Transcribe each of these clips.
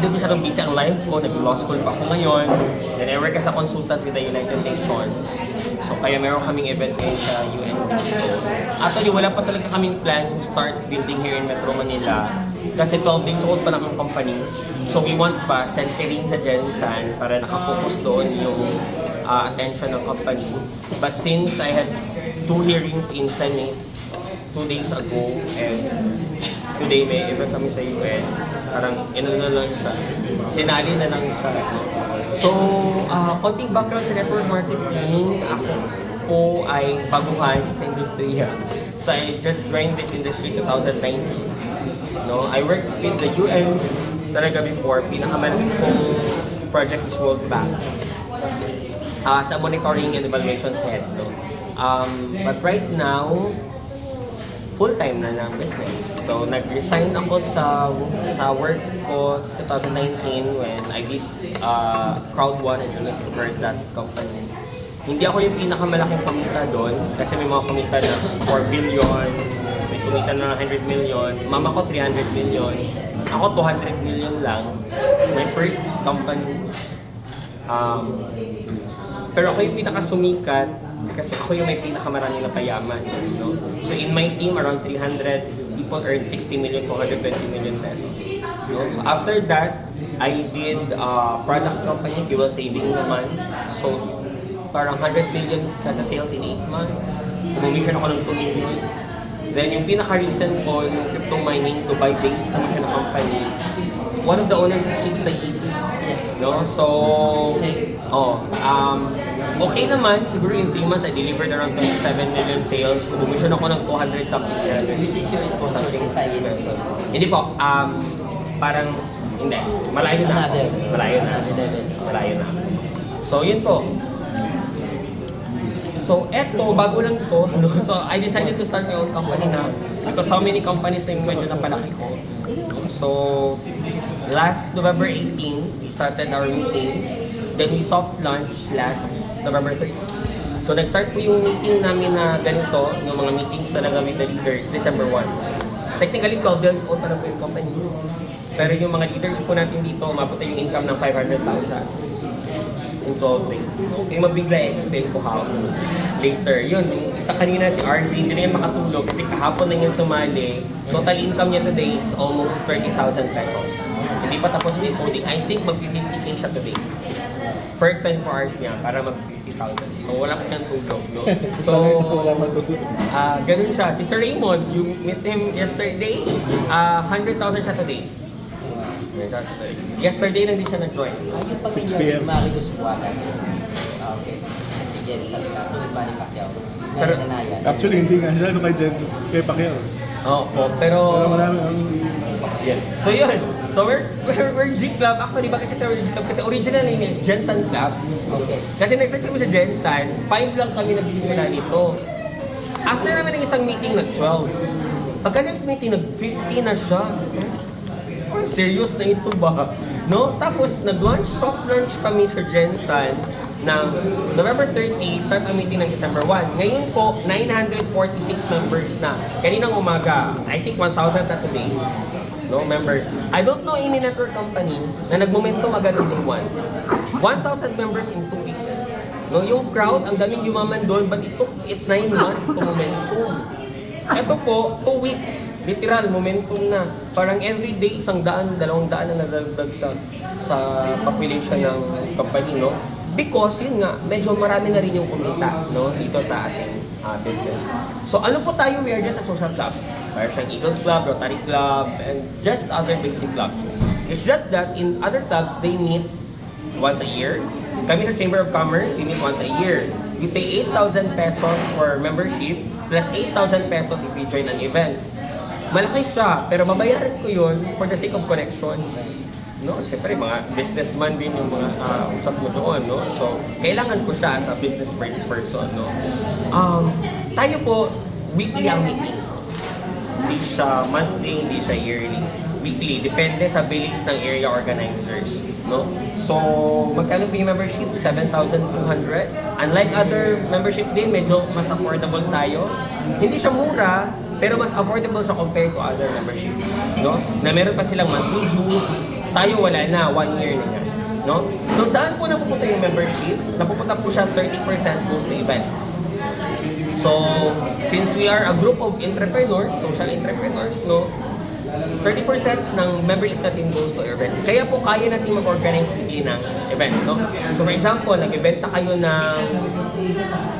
hindi masyadong busy ang life ko. Nag-law school pa ako ngayon. Then I work as a consultant with the United Nations. So kaya meron kaming event ngayon sa UNB. Actually, wala pa talaga kaming plan to start building here in Metro Manila. Kasi 12 days old pa lang ang company. So we want pa centering sa Gensan para nakafocus doon yung attention ng company. But since I had 2 hearings in Senate 2 days ago and today may event kami sa UN, parang na lang siya. Sinali na lang siya. So, konting background sa network marketing. Ako po ay baguhan sa industriya. So I just joined this industry 2019. No, I worked with the UN talaga before. Pinakamalaki kong project is World Bank. Sa monitoring and evaluation head. No? But right now, full-time na ng business. So, nag-resign ako sa work ko 2019 when I did Crowd1 and you heard that company. Hindi ako yung pinakamalaking kumita doon kasi may mga kumita na 4 billion, may kumita na 100 million, mama ko 300 million, ako 200 million lang. My first company. Pero ako yung pinakasumikat kasi ako yung may pinakamaraming na payaman. No? So in my team, around 300 people earned 60 million, 220 million pesos. No? So after that, I did product company, fuel saving naman. So parang 100 million sa sales in 8 months. Commission ako ng 2 million. Then yung pinaka-recent ko, yung crypto mining, Dubai based naman siya na company. One of the owners is Sheikh Said. No? So, okay naman. Siguro in 3 months, I delivered around 27 million sales. Commission ako ng 200 something. Which is your sponsor sa pesos? Hindi po. Parang, hindi. Malayo na ako. Malayo na. So, yun po. So, eto, bago lang to. So, I decided to start my own company na. So, so many companies na yung medyo napalaki ko. So, last November 18, we started our meetings. Then we soft launch last November 30. So, nag-start po yung meeting namin na ganito, yung mga meetings talaga with the leaders, December 1. Technically, 12 years old pa na po yung company. Pero yung mga leaders po natin dito, mapunta yung income ng 500,000 in 12 days. Okay, mabigla explain ko how. Later, yun, isa kanina si RC, hindi na yan makatulog kasi kahapon na yung sumali. Total income niya today is almost 30,000 pesos. Hindi pa tapos yung coding. I think mag-50K siya today. First time for RC niya, para mag-50,000. So, wala ko siyang tulog, no? So, ganun siya. Si Sir Raymond, you met him yesterday, 100,000 siya today. Yesterday lang din siya nag-join. Yung pamilya ni Marius Buwagan. Okay. Si Jensen kaso ni Manny Pacquiao. Nananayan. Actually, hindi nga siya kay Jensen, kay Pacquiao. Oo, pero marami ang... yeah. So yun. So we're G Club. Actually, bakit siya tawag G Club? Kasi original name is Gensan Club. Okay. Kasi nag-start kami sa Gensan, 5 lang kami nagsimula nito. After namin ng isang meeting, nag-12. Pagka next meeting, nag-50 na siya. Serious na ito ba? No? Tapos, nag-launch, soft launch kami sa Gensan ng November 30, start ang meeting ng December 1. Ngayon po, 946 members na. Kaninang umaga, I think 1,000 na today. No, members. I don't know any network company na nag-momentum agad ng day 1. 1,000 members in 2 weeks. No, yung crowd, ang daming yumaman doon, but it took 9 months to momentum. Ito po, 2 weeks. Literal, momentum na. Parang everyday, 100, 200 na nadagdag sa population ng company, no? Because, yun nga, medyo marami na rin yung kumita, no? Dito sa ating business. So, ano po tayo? We are just a social club. Mayroon siyang Eagles Club, Rotary Club, and just other basic clubs. It's just that in other clubs, they meet once a year. Kami sa Chamber of Commerce, we meet once a year. We pay 8,000 pesos for membership, plus 8,000 pesos if we join an event. Malaki siya, pero babayaran ko yun for the sake of connections. No? Siyempre, mga businessman din yung mga usap mo doon. No? So, kailangan ko siya as a business person. No? Tayo po, weekly ang meeting. Hindi siya monthly, hindi siya yearly. Weekly, depende sa billings ng area organizers. No? So, magkano po yung membership? 7,200. Unlike other membership din, medyo mas affordable tayo. Hindi siya mura, pero mas affordable sa compared to other membership. No? Na meron pa silang monthly dues, Tayo wala na, 1 year na yan. No? So saan po napupunta yung membership? Napupunta po siya 30% goes to events. So, since we are a group of entrepreneurs, social entrepreneurs, no, 30% ng membership natin goes to events. Kaya po kaya natin mag-organize weekly ng events, no? So, for example, nag-eventa kayo ng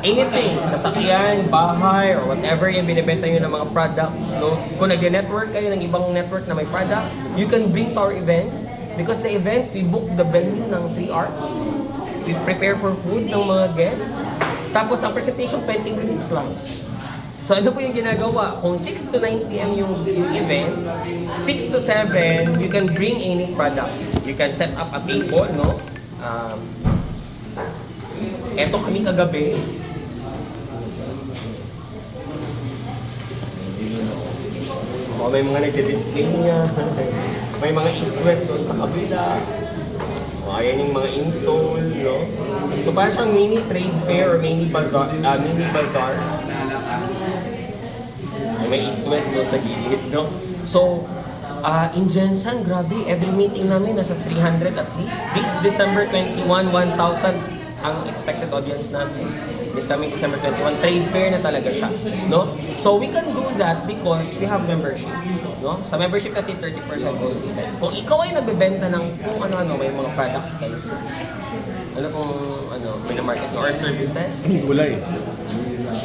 anything, sasakyan, bahay, or whatever yung binibenta nyo ng mga products, no? Kung nag-network kayo ng ibang network na may products, you can bring to our events because the event, we book the venue ng 3 hours. We prepare for food ng mga guests. Tapos, ang presentation, 20 minutes lang. So, ano po yung ginagawa? Kung 6 to 9 p.m. yung event, 6 to 7, you can bring any product. You can set up a table, no? Eto kami kagabi. May mga nagdi-display niya. May mga east-west doon sa kabila. Ayan yung mga insole, no? So parang siyang mini trade fair or mini bazaar. May east-west doon sa gilid, no? So, in Jensen, grabe, every meeting namin nasa 300 at least. This December 21, 1,000 ang expected audience namin. This coming December 21, trade fair na talaga siya, no? So, we can do that because we have membership, no? Sa membership natin, 30% goes to event. Kung ikaw ay nagbebenta ng kung ano-ano, may mga products kayo. Ano kung pinamarket mo or services? Gulay.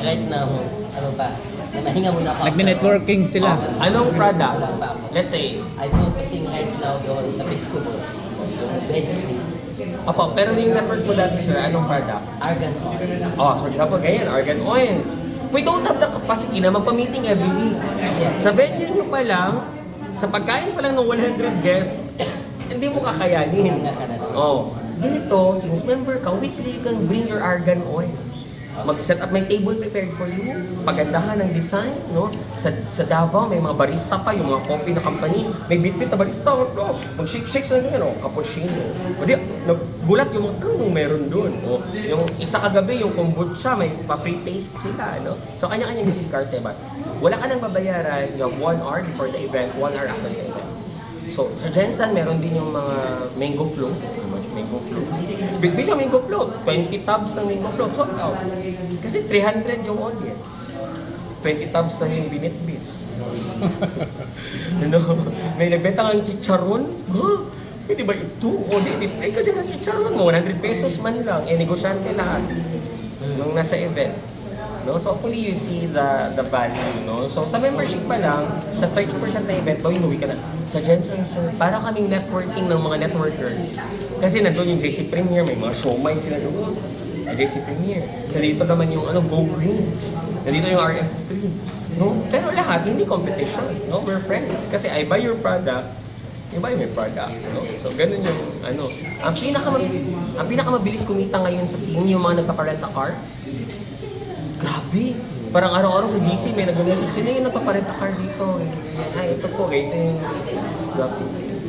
Right now, ano ba? Nahinga muna ako. Nagme-networking sila. Anong product? Wala pa ako. Let's say, I'm focusing right now doon sa vegetables. Yung recipes. opo, pero yung network mo dati, sir, anong product? Argan oil. Oh, for example, ganyan, argan oil. We don't have the capacity na magpa-meeting every week. Yes. Sa venue nyo pa lang, sa pagkain pa lang ng 100 guests, hindi mo kakayanin. Nga ka na doon. Oh, dito, since member ka, weekly you can bring your argan oil. Mag-set up may table prepared for you. Pagandahan ng design, no? Sa Davao, may mga barista pa, yung mga coffee na company. May bitbit na barista, no? Mag-shake-shake sa ganyan, no? Cappuccino. O di, nagulat yung mga tanong meron dun. O, yung isa kagabi, yung kombucha, may pa-free taste sila, no? So, kanya-kanya yung diskarte ba? Wala ka nang babayaran, you have 1 hour before the event, 1 hour after the event. So, sa Jensen, meron din yung mga mango float. Mango float. Big siya mango float. 20 tubs ng mango float. Sold out. Kasi 300 yung audience. 20 tubs lang yung binit-bit. May nagbenta ng chicharon. Huh? Pwede ba ito? O di, display ka dyan ng chicharon mo. 100 pesos man lang. Negosyante lahat. Nung nasa event. No? So hopefully you see the value, no? So sa membership pa lang, sa 30% na event, inuwi ka na. Sa Jensen, sir, para kaming networking ng mga networkers. Kasi nandun yung JC Premier, may mga showmai sila doon. JC Premier. So dito naman yung Go Greens. Nandito yung RF Stream. No? Pero lahat, hindi competition. No? We're friends. Kasi I buy your product, you buy my product. No? So ganun yung Ang pinakamabilis kumita ngayon sa team, yung mga nagpaparenta car. Grabe! Parang araw-araw sa GC may nag-message, sino yung nagpaparenta car dito? Ito po, ito yung... Grabe.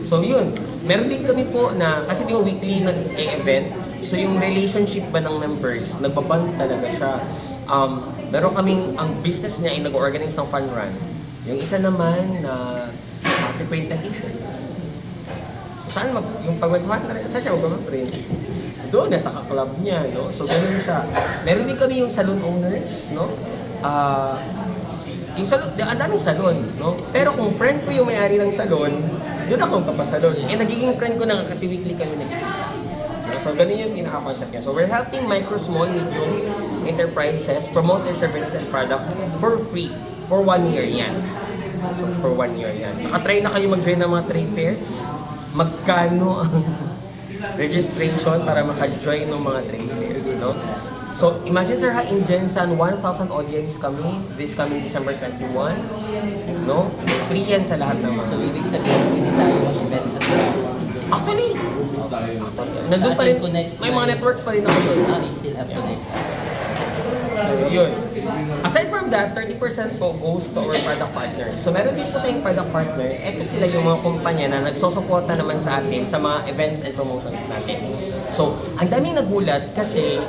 So yun, meron din kami po na, kasi di ba weekly nag-event, so yung relationship ba ng members, nagbaband talaga siya. Meron kaming, ang business niya ay nag-organize ng fun run. Yung isa naman na print na t-shirt. Saan yung pag mag-fun run, saan siya mag-print? Doon, nasa ka-club niya, no? So, ganun siya. Meron din kami yung salon owners, no? Yung salon, ang daming salon, no? Pero kung friend ko yung may-ari ng salon, doon ako magpapasalon. Nagiging friend ko na kasi weekly kami next week. No? So, ganun yung pinaka-concept niya. So, we're helping micro, small, medium enterprises promote their services and products for free. For 1 year yan. So, for 1 year yan. Nakatry na kayo mag-join ng mga trade fairs? Magkano ang registration para maka-join ng mga trade fairs, no? So, imagine sir ha, in Jensen, 1,000 audience kami this coming December 21, no? Free yan sa lahat ng mga. So, ibig sabihin, hindi tayo mag-event sa trabaho. Actually, nandun pa rin, may mga networks pa rin ako doon. We still have to like So, yun. Aside from that, 30% po goes to our product partners. So, meron din po tayong product partners. Ito sila yung mga kumpanya na nagsosuporta naman sa atin sa mga events and promotions natin. So, ang daming nagulat kasi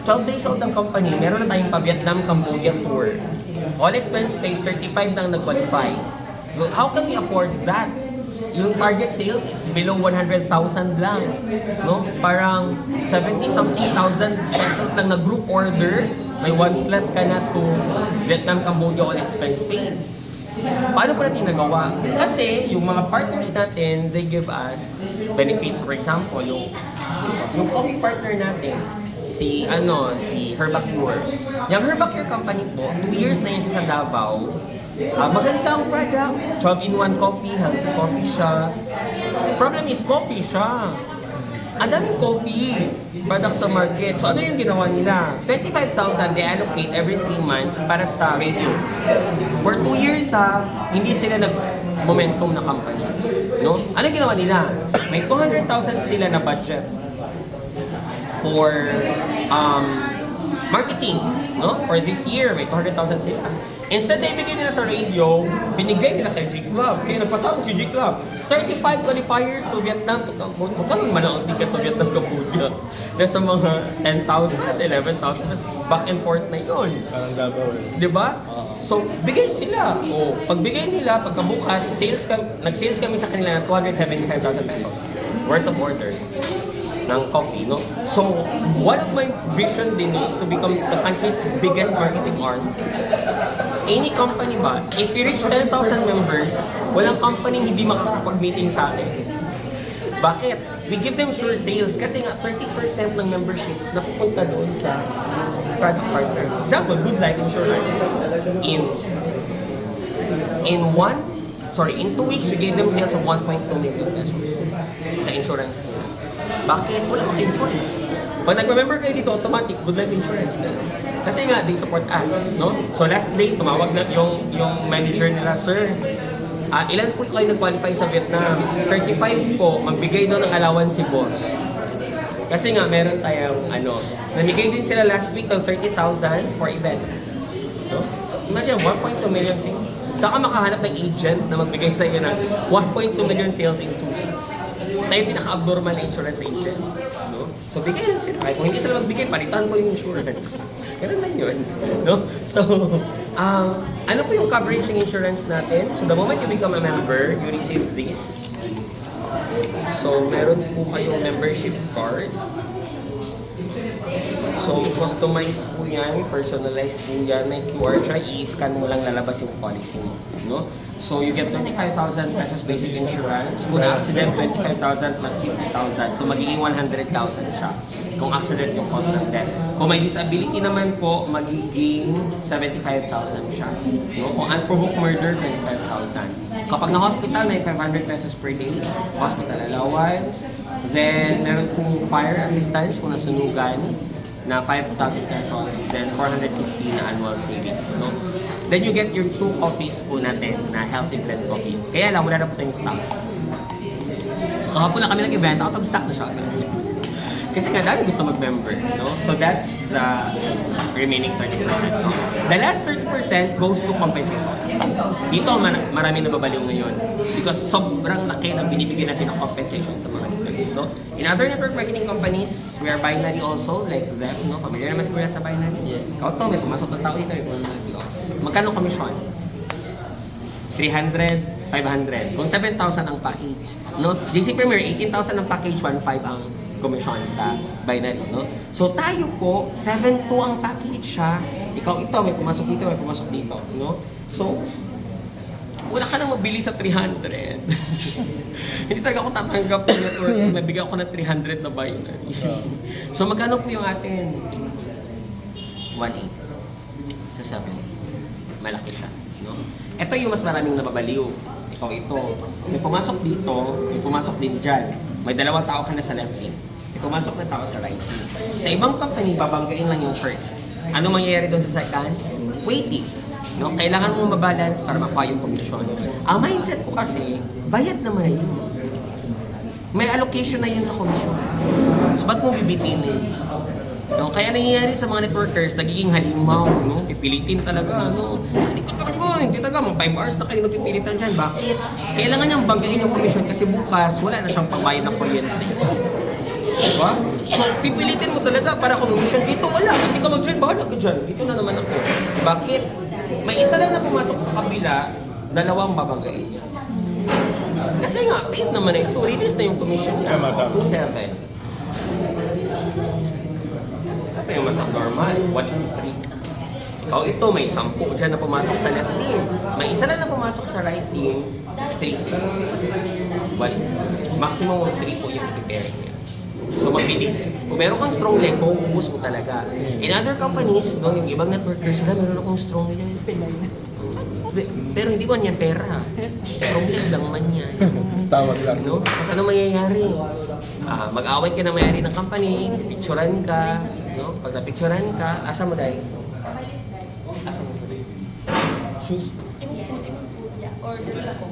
12 days old ang company, meron na tayong pa-Vietnam, Cambodia tour. All expense paid, 35 nang nag-qualify. So, how can we afford that? yung target sales is below 100,000 lang, no? Parang 70-something thousand pesos lang na group order, may one slot ka na to Vietnam, Cambodia all expense paid. Paano po natin nagawa? Kasi yung mga partners natin, they give us benefits. For example, yung coffee partner natin, si Herbacure. Yung Herbacure company po, 2 years na yan siya sa Davao. Maganda ang product. 12-in-1 coffee, healthy coffee siya. Problem is, coffee siya. Ang daming coffee product sa market. So ano yung ginawa nila? 25,000 they allocate every 3 months para sa radio. For 2 years hindi sila nag-momentum na company. No? Ano yung ginawa nila? May 200,000 sila na budget for marketing, no? For this year, may 200,000 sila. Instead na ibigay nila sa radio, binigay nila kay G-Club. Kaya nagpasama si G-Club. 35 qualifiers to Vietnam to Cambodia. Magkano man ang ticket to Vietnam, Cambodia? Nasa mga 10,000, 11,000, back and forth na yun. Parang Davao eh. Di ba? So, bigay sila. O, pagbigay nila, pagkabukas, nag-sales kami sa kanila ng 275,000 pesos worth of order ng coffee, no? So, one of my vision din is to become the country's biggest marketing arm. Any company ba, if you reach 10,000 members, walang company hindi makakapag-meeting sa atin. Bakit? We give them sure sales kasi nga 30% ng membership napupunta doon sa product partner. Example, Good Life Insurance. In 2 weeks, we gave them sales of 1.2 million pesos sa insurance nila. Bakit? Wala kang insurance. Pag nag-member kayo dito, automatic, Good Life Insurance. Kasi nga, they support us, no? So last day, tumawag na yung manager nila, Sir, ilan po kayo nag-qualify sa Vietnam? 35 po, magbigay doon ng allowance si boss. Kasi nga, meron tayong, namigay din sila last week ng 30,000 for event. No? So imagine, 1.2 million sales. Saka makahanap ng agent na magbigay sa iyo ng 1.2 million sales in 2 weeks. Tayo pinaka-abnormal na insurance agent. No? So, bigay lang sila. Kahit kung hindi sila magbigay, palitan mo yung insurance. Ganun lang yun. No? So, ano po yung coverage ng insurance natin? So, the moment you become a member, you receive this. So, meron po kayong membership card. So, customized po yan, personalized po yan, may QR siya, i-scan mo lang lalabas yung policy mo, no? So, you get 25,000 pesos basic insurance. Kung na-accident, 25,000 plus 50,000. So, magiging 100,000 siya kung accident yung cause ng death. Kung may disability naman po, magiging 75,000 siya. No? Kung unprovoked murder, 25,000. Kapag na-hospital, may 500 pesos per day, hospital allowance. Then, meron pong fire assistance kung nasunugan na 5,000 pesos, then 450 na annual savings, no? Then you get your 2 coffees po natin na healthy blend coffee. Kaya lang, wala na po tayong stock. So, kahapon na kami nag-event, out of stock na siya. Kasi nga, dahil gusto mag-member, no? So, that's the remaining 30%, no? The last 30% goes to compensation. Dito, marami nababaliw ngayon. Because sobrang laki ng binibigyan natin ng compensation sa mga employees, no? In other network marketing companies, we are binary also, like them, no? Familiar naman siguro sa binary? Yes. Ikaw to, may pumasok na tao dito, may pumasok na dito. Magkano commission? 300, 500. Kung 7,000 ang package, no? JC Premier, 18,000 ang package, 1.5 ang commission sa binary, no? So tayo po, 7.2 ang package siya. Ikaw ito, may pumasok dito, may pumasok dito, no? So, wala ka nang mabili sa 300. Hindi talaga ako tatanggap ng network, nabigyan ko ng 300 na binary. So magkano po yung atin? 1.8 sa 7. Malaki siya, no? Ito yung mas maraming nababaliw. Ikaw ito. May pumasok dito, may pumasok din dyan. May dalawang tao ka na sa left lane. May pumasok na tao sa right lane. Sa ibang company, babanggain lang yung first. Ano mangyayari doon sa second? Waiting. No? Kailangan mo mabalance para makuha yung commission. Ang mindset ko kasi, bayad naman yun. May allocation na yun sa commission. So, ba't mo bibitin? No? Kaya nangyayari sa mga networkers, nagiging halimaw, no? Pipilitin talaga, no? Hindi talaga, mga 5 hours na kayo napipilitan dyan. Bakit? Kailangan niyang banggain yung commission kasi bukas, wala na siyang pambayad ng kuryente. Diba? So, pipilitin mo talaga para commission. Dito wala, hindi ka mag-join, bahala ka dyan. Dito na naman ako. Bakit? May isa lang na pumasok sa kabila, dalawang babanggain niya. Kasi nga, paid naman na ito. Release na yung commission niya. Tama, tama. 2.7. Ito yung mas normal. 1:3. Ikaw ito, may 10 dyan na pumasok sa left team. May isa lang na pumasok sa right team, 3-6. Maximum of 3 po yung i-pairing niya. So mabilis. Kung meron kang strong leg, mauubos mo talaga. In other companies, no, yung ibang networkers sila, meron akong strong leg. Pero hindi man yan pera. Strong leg lang man yan. Tawag lang. No? Kasi ano mangyayari? Mag-away ka na may-ari ng company, picturean ka, no? Pag napicturean ka, asa mo dahil? Asa mo dahil? Shoes? Order ako.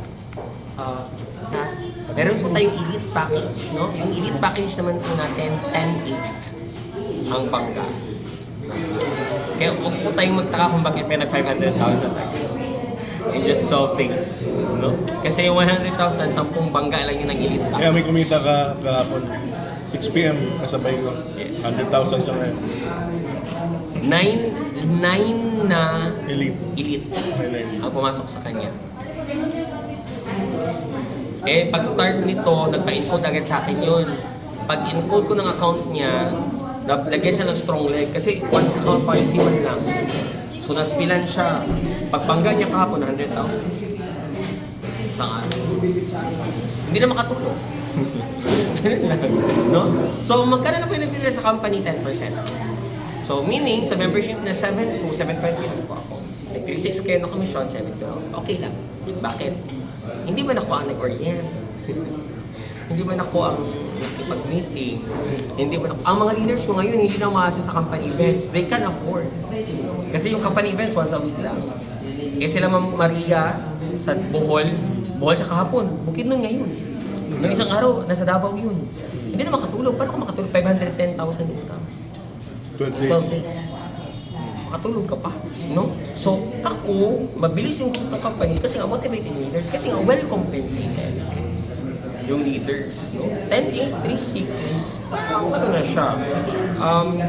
Meron po tayong elite package, no? Yung elite package naman po natin, 10-8 ang bangga. Kaya huwag po tayong magtaka kung bakit may nag-500,000 in just 12 days, no? Kasi yung 100,000, 10 bangga lang yun ang elite Kaya package. may kumita ka kahapon. 6 p.m. kasabay ko. 100,000 siya ngayon. 9 na Elite. elite May line. ang pumasok sa kanya. Eh, pag start nito, nagpa-encode agad sa akin yun. Pag encode ko ng account niya, lagyan siya ng strong leg kasi one account policy man lang. So, naspilan siya. Pag bangga niya kahapon, 100,000. Isang araw. Hindi na makatulog. No? So, magkano na po yung nagtitira sa company? 10%. So, meaning, sa membership na 7 to 720 po ako. Nag-36 kayo ng commission, 7 to. Okay lang. Bakit? Hindi man ako ang nag-orient. Hindi man ako ang nakipag-meeting. Hindi man ako. Ang mga leaders ko ngayon, hindi na umaasa sa company events. They can afford. Kasi yung company events, once a week lang. Eh sila Ma'am Maria sa Bohol sa kahapon. Bukidnon ngayon. Noong isang araw, nasa Davao yun. Hindi na makatulog. Paano ka makatulog? 510,000 income. 12 12 days. days. Makatulog ka pa, no? So, ako, mabilis yung growth ng company kasi nga motivating leaders, kasi nga well compensated yung leaders, no? 10, 8, 3, 6, parang ano na siya,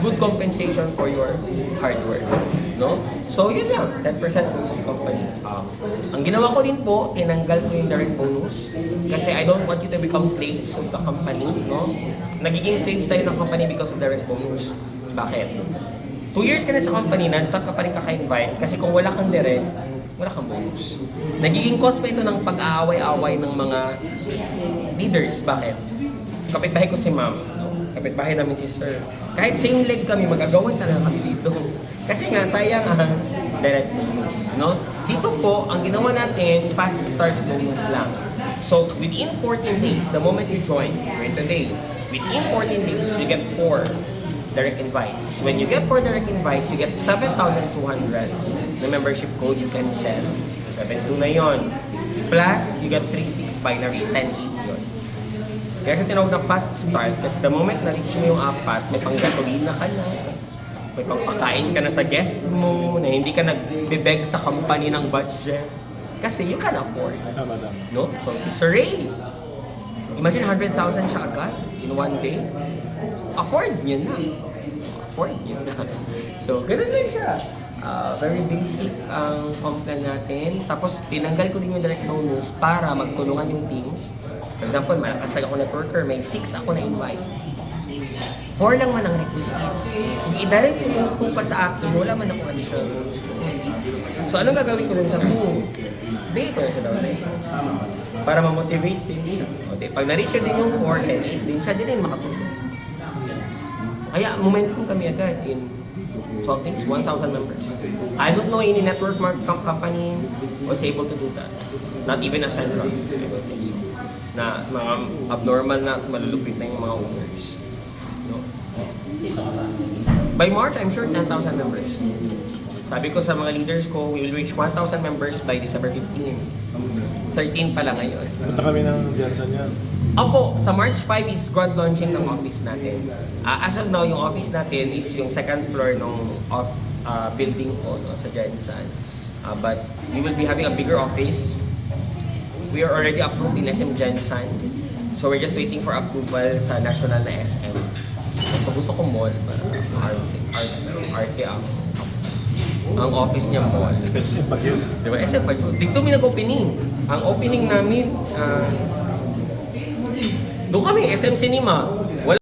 good compensation for your hard work, no? So, yun lang, 10% po sa company. Ang ginawa ko din po, tinanggal ko yung direct bonus kasi I don't want you to become slaves of the company, no? Nagiging slaves tayo ng company because of direct bonus. Bakit? 2 years ka na sa company, non-stop ka pa rin kaka-invite kasi kung wala kang direct, wala kang bonus. Nagiging cost pa ito ng pag-aaway-away ng mga leaders. Bakit? Kapitbahay ko si ma'am, kapitbahay namin si sir. Kahit same leg kami, mag-agawan talaga kami dito. Kasi nga, sayang ang direct bonus. No? Dito po, ang ginawa natin, fast start bonus lang. So, within 14 days, the moment you join, right today, within 14 days, you get 4 direct invites. When you get 4 direct invites, you get 7,200 na membership code you can sell. 7,200 na yon. Plus, you get 3,600 binary, 10,800 yun. Kaya siya tinawag na fast start kasi the moment na-reach mo yung 4, may pang-gasolina ka na, may pangpakain ka na sa guest mo, na hindi ka nag-beg sa company ng budget. Kasi you can afford. Tama. No? So, si Sir Ray, imagine 100,000 siya agad in one day. Afford niya na. Afford niya na. So, ganun lang siya. Very basic ang comp plan natin. Tapos, tinanggal ko din yung direct bonus para magtulungan yung teams. For example, malakas ako networker, may 6 ako na invite. 4 lang man ang requisite. Kung i-direct ko yung 2 pa sa akin, wala man ako additional bonus. So, anong gagawin ko dun sa 2? Later sa daw para ma-motivate din siya. Okay, pag na-reach din yung 4 and 8 din siya, din rin makatulong. Kaya momentum kami agad in 12 days, 1,000 members. I don't know any network company was able to do that. Not even a Central. I don't think so. Na mga abnormal na malulupit na yung mga owners. No? By March, I'm sure 10,000 members. Sabi ko sa mga leaders ko, we will reach 1,000 members by December 15. 13 pa lang ngayon. Punta kami ng Jansan yan. Opo, sa March 5 is grand launching ng office natin. As of now, yung office natin is yung second floor ng building ko no, sa Jensen. But we will be having a bigger office. We are already approved in SM Jensen. So we're just waiting for approval sa national na SM. So gusto ko mall, RT ang Ang office niya mall. Kasi pag yun. Di ba? SM pa yun. Dito may nag-opening. Ang opening namin, doon kami, SM Cinema.